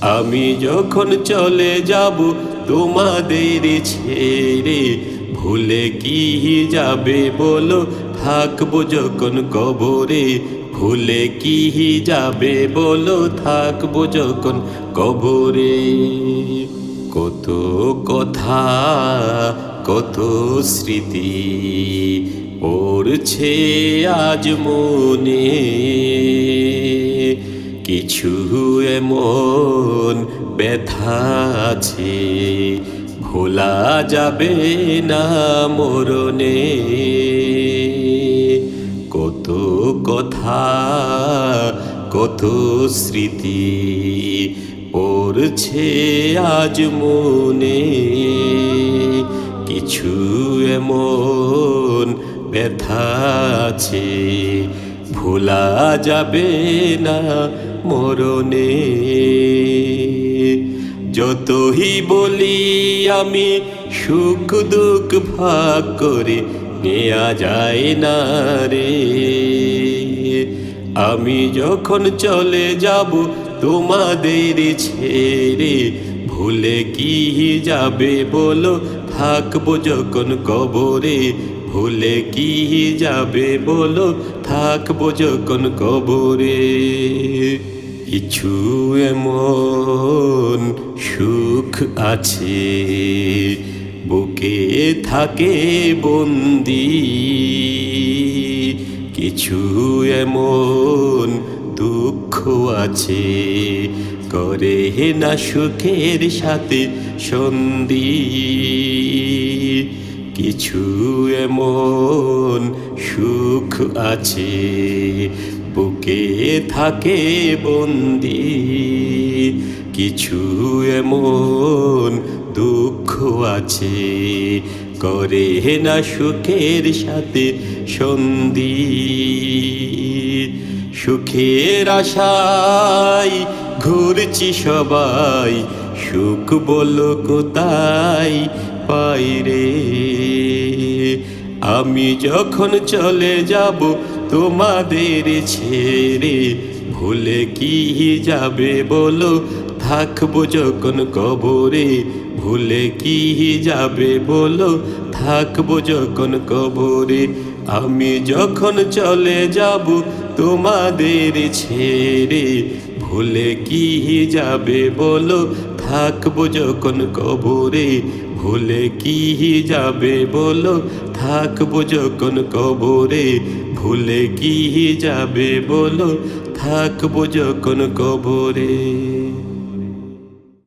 আমি যখন চলে যাব তোমাদের ছেড়ে, ভুলে কি যাবে বলো, থাকবো যখন কবরে। ভুলে কি যাবে বলো, থাকবো যখন কবরে। কত কথা, কত স্মৃতি পড়ছে আজ মনে, কিছু এমন ব্যথা আছে ভোলা যাবে না মরণে। কত কথা, কত স্মৃতি পড়ছে আজ মনে, কিছু এমন ব্যথা আছে ভোলা যাবে না মরণে। যতই বলি আমি সুখ দুঃখ ভাগ করে নেয়া যায় না রে। আমি যখন চলে যাব তোমাদের ছেড়ে, ভুলে কি যাবে বলো, থাকবো যখন কবরে। ভুলে কি যাবে বলো, থাকবো যখন কবরে। কিছু এমন সুখ আছে বুকে থাকে বন্দি, কিছু এমন দুঃখ আছে করে না সুখের সাথে সন্ধি। কিছু এমন সুখ আছে বুকে থাকে বন্দি, কিছু এমন দুঃখ আছে করে না সুখের সাথে সন্ধি। সুখের আশায় ঘুরছি সবাই, সুখ বলো কোথায় পাই রে। আমি যখন চলে যাব তোমাদের ছেড়ে, ভুলে কি যাবে বলো, থাকবো যখন কবরে। ভুলে কি যাবে বলো, থাকবো যখন কবরে। আমি যখন চলে যাব তোমাদের ছেড়ে, ভুলে কি যাবে বলো, থাকবো যখন কবরে। ভুলে কি যাবে বলো, থাকবো যখন কবরে। ভুলে কি যাবে বলো, থাকবো যখন কবরে।